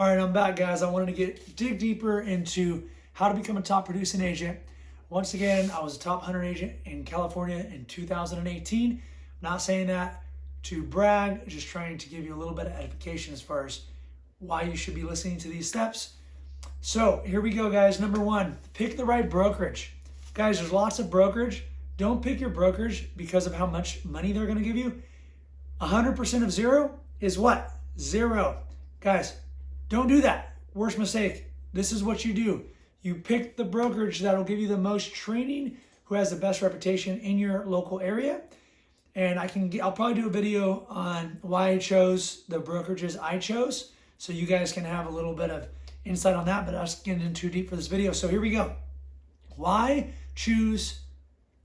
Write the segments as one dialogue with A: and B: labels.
A: All right, I'm back, guys. I wanted to dig deeper into how to become a top producing agent. Once again, I was a top 100 agent in California in 2018. I'm not saying that to brag, just trying to give you a little bit of edification as far as why you should be listening to these steps. So here we go, guys. Number one, pick the right brokerage. Guys, there's lots of brokerage. Don't pick your brokerage because of how much money they're going to give you. 100% of zero is what? Zero. Guys, don't do that. Worst mistake. This is what you do. You pick the brokerage that'll give you the most training, who has the best reputation in your local area. And I'll probably do a video on why I chose the brokerages I chose, so you guys can have a little bit of insight on that, but I was getting in too deep for this video. So here we go. Why choose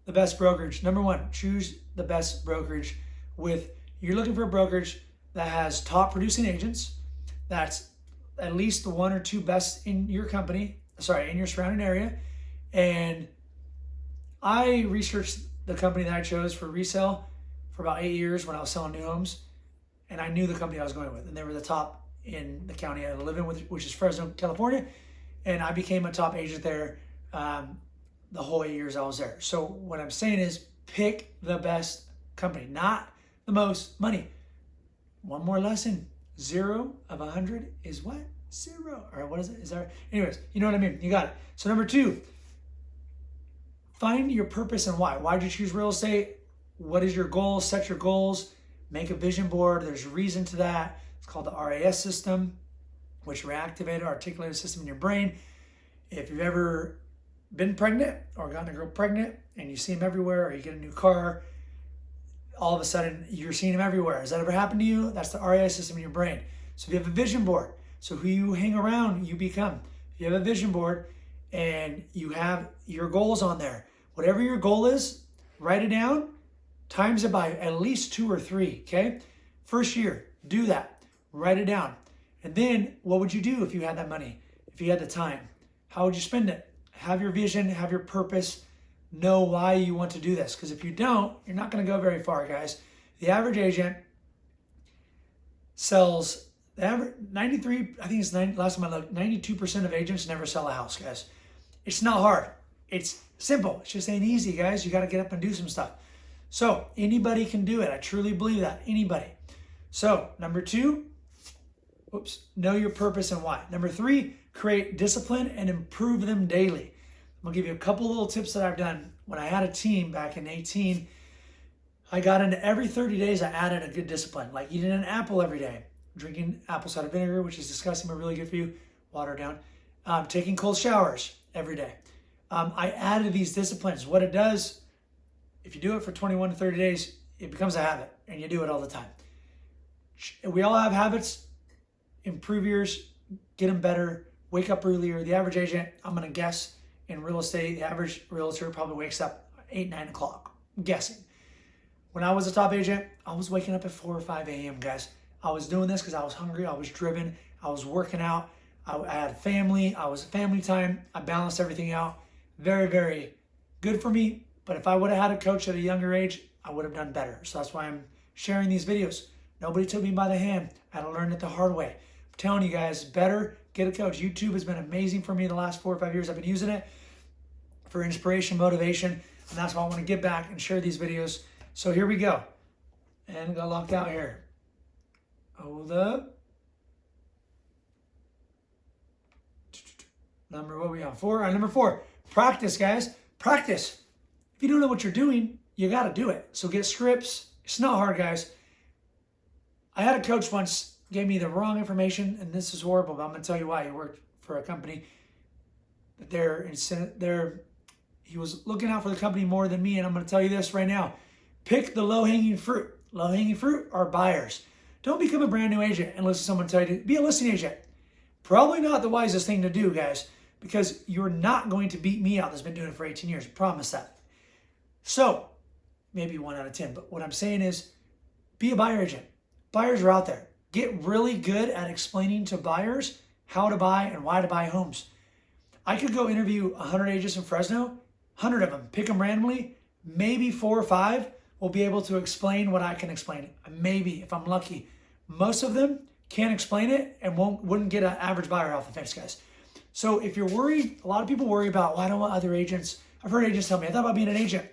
A: the best brokerage? Number one, choose the best brokerage you're looking for a brokerage that has top producing agents, that's at least the one or two best in your company, in your surrounding area. And I researched the company that I chose for resale for about 8 years when I was selling new homes, and I knew the company I was going with, and they were the top in the county I live in, which is Fresno, California, and I became a top agent there the whole 8 years I was there. So what I'm saying is pick the best company, not the most money. One more lesson. 0 of 100 is what? 0. Or what is it? Anyways, you know what I mean. You got it. So number two, find your purpose and why. Why did you choose real estate? What is your goal? Set your goals. Make a vision board. There's a reason to that. It's called the RAS system, which reactivated articulated system in your brain. If you've ever been pregnant or gotten a girl pregnant and you see them everywhere, or you get a new car, all of a sudden you're seeing them everywhere. Has that ever happened to you? That's the RAS system in your brain. So if you have a vision board, so who you hang around, you become. If you have a vision board and you have your goals on there, whatever your goal is, write it down, times it by at least 2 or 3, okay? First year, do that. Write it down. And then what would you do if you had that money? If you had the time? How would you spend it? Have your vision, have your purpose, know why you want to do this. Because if you don't, you're not going to go very far, guys. The average agent sells, the average 93, I think it's 90, last time I looked, 92% of agents never sell a house, guys. It's not hard. It's simple. It's just ain't easy, guys. You got to get up and do some stuff. So anybody can do it. I truly believe that. Anybody. So number two, know your purpose and why. Number three, create discipline and improve them daily. I'm gonna give you a couple little tips that I've done. When I had a team back in 18, I got into every 30 days, I added a good discipline, like eating an apple every day, drinking apple cider vinegar, which is disgusting but really good for you, water down, taking cold showers every day. I added these disciplines. What it does, if you do it for 21 to 30 days, it becomes a habit and you do it all the time. We all have habits. Improve yours, get them better, wake up earlier. The average agent, I'm gonna guess, in real estate, the average realtor probably wakes up 8, 9 o'clock, I'm guessing. When I was a top agent, I was waking up at 4 or 5 a.m., guys. I was doing this because I was hungry, I was driven, I was working out, I had family, I was family time, I balanced everything out. Very, very good for me. But if I would have had a coach at a younger age, I would have done better. So that's why I'm sharing these videos. Nobody took me by the hand. I had to learn it the hard way. I'm telling you guys, better get a coach. YouTube has been amazing for me the last 4 or 5 years. I've been using it for inspiration, motivation, and that's why I want to get back and share these videos. So here we go. And got locked out here. Hold up. What are we on? 4? Number 4, practice, guys. Practice. If you don't know what you're doing, you got to do it. So get scripts. It's not hard, guys. I had a coach once gave me the wrong information, and this is horrible, but I'm going to tell you why. He worked for a company that he was looking out for the company more than me, and I'm going to tell you this right now. Pick the low-hanging fruit. Low-hanging fruit are buyers. Don't become a brand new agent and listen to someone tell you to be a listing agent. Probably not the wisest thing to do, guys, because you're not going to beat me out that's been doing it for 18 years. I promise that. So, maybe 1 out of 10, but what I'm saying is be a buyer agent. Buyers are out there. Get really good at explaining to buyers how to buy and why to buy homes. I could go interview 100 agents in Fresno, 100 of them, pick them randomly. Maybe 4 or 5 will be able to explain what I can explain. Maybe, if I'm lucky. Most of them can't explain it and wouldn't get an average buyer off the fence, guys. So if you're worried, a lot of people worry about, well, I don't want other agents. I've heard agents tell me, I thought about being an agent,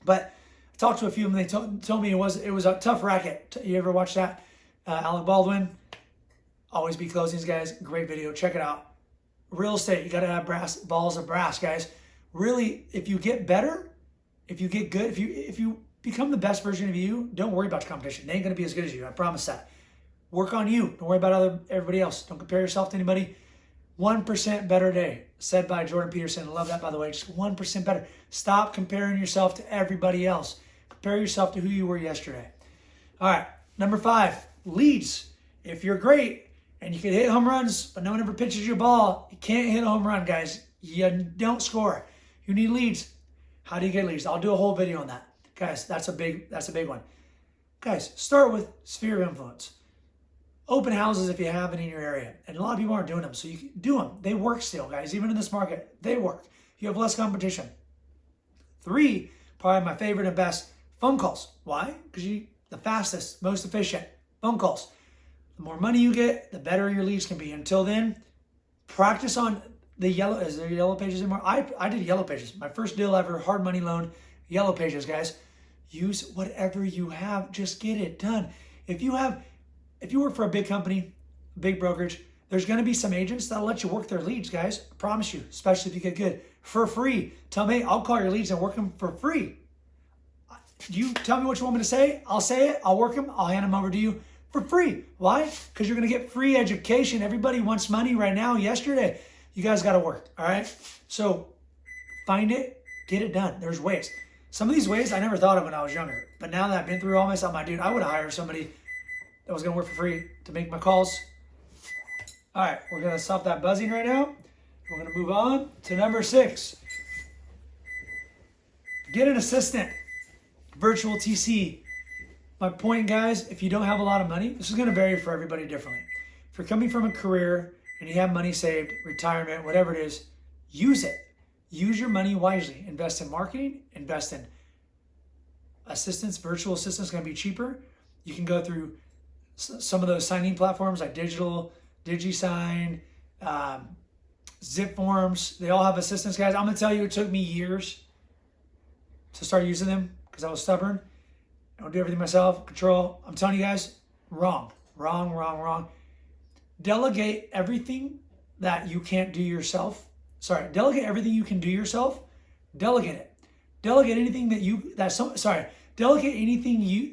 A: but I talked to a few of them. They told me it was a tough racket. You ever watch that? Alec Baldwin, Always Be Closings, guys. Great video. Check it out. Real estate, you got to have balls of brass, guys. Really, if you get better, if you get good, if you become the best version of you, don't worry about the competition. They ain't going to be as good as you. I promise that. Work on you. Don't worry about everybody else. Don't compare yourself to anybody. 1% better day, said by Jordan Peterson. I love that, by the way. Just 1% better. Stop comparing yourself to everybody else. Compare yourself to who you were yesterday. All right, number 5, leads. If you're great and you can hit home runs, but no one ever pitches your ball, you can't hit a home run, guys. You don't score. You need leads. How do you get leads? I'll do a whole video on that. Guys, that's a big one. Guys, start with sphere of influence. Open houses if you have it in your area. And a lot of people aren't doing them, so you can do them. They work still, guys. Even in this market, they work. You have less competition. 3, probably my favorite and best, phone calls. Why? Because the fastest, most efficient phone calls. The more money you get, the better your leads can be. Until then, practice on the yellow. Is there yellow pages anymore? I did yellow pages. My first deal ever, hard money loan, yellow pages, guys. Use whatever you have. Just get it done. If you work for a big company, big brokerage, there's going to be some agents that'll let you work their leads, guys. I promise you, especially if you get good. For free. Tell me, I'll call your leads and work them for free. You tell me what you want me to say. I'll say it. I'll work them. I'll hand them over to you for free. Why? Because you're going to get free education. Everybody wants money right now, yesterday. You guys got to work, all right? So find it, get it done. There's ways. Some of these ways I never thought of when I was younger. But now that I've been through all my stuff, dude, I would have hired somebody that was going to work for free to make my calls. All right, we're going to stop that buzzing right now. We're going to move on to number 6. Get an assistant. Virtual TC. My point, guys, if you don't have a lot of money, this is going to vary for everybody differently. If you're coming from a career and you have money saved, retirement, whatever it is, use it. Use your money wisely. Invest in marketing. Invest in assistants. Virtual assistants are going to be cheaper. You can go through some of those signing platforms like DigiSign, Zip Forms. They all have assistants, guys. I'm going to tell you, it took me years to start using them because I was stubborn. I don't do everything myself. Control. I'm telling you guys, wrong. Delegate everything that you can't do yourself. Delegate everything you can do yourself. Delegate it. Delegate anything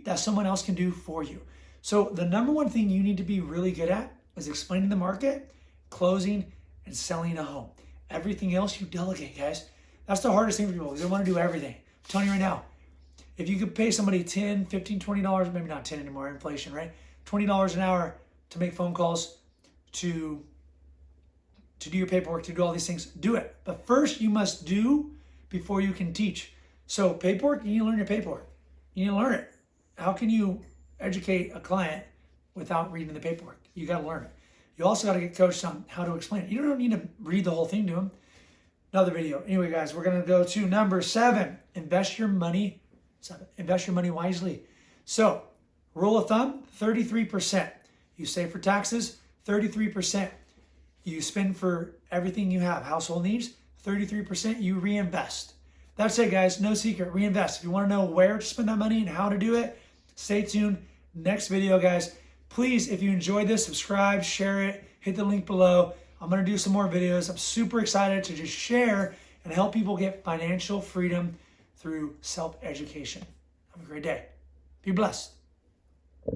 A: that someone else can do for you. So the number one thing you need to be really good at is explaining the market, closing, and selling a home. Everything else you delegate, guys. That's the hardest thing for people because they want to do everything. I'm telling you right now, if you could pay somebody $10, $15, $20, maybe not 10 anymore, inflation, right? $20 an hour to make phone calls, to do your paperwork, to do all these things, do it. But first you must do before you can teach. So paperwork, you need to learn your paperwork. You need to learn it. How can you educate a client without reading the paperwork? You got to learn it. You also got to get coached on how to explain it. You don't need to read the whole thing to them. Another video. Anyway, guys, we're going to go to number 7. Invest your money wisely. So, rule of thumb, 33%. You save for taxes, 33%. You spend for everything you have, household needs, 33% you reinvest. That's it, guys. No secret. Reinvest. If you want to know where to spend that money and how to do it, stay tuned. Next video, guys. Please, if you enjoyed this, subscribe, share it, hit the link below. I'm going to do some more videos. I'm super excited to just share and help people get financial freedom through self-education. Have a great day. Be blessed.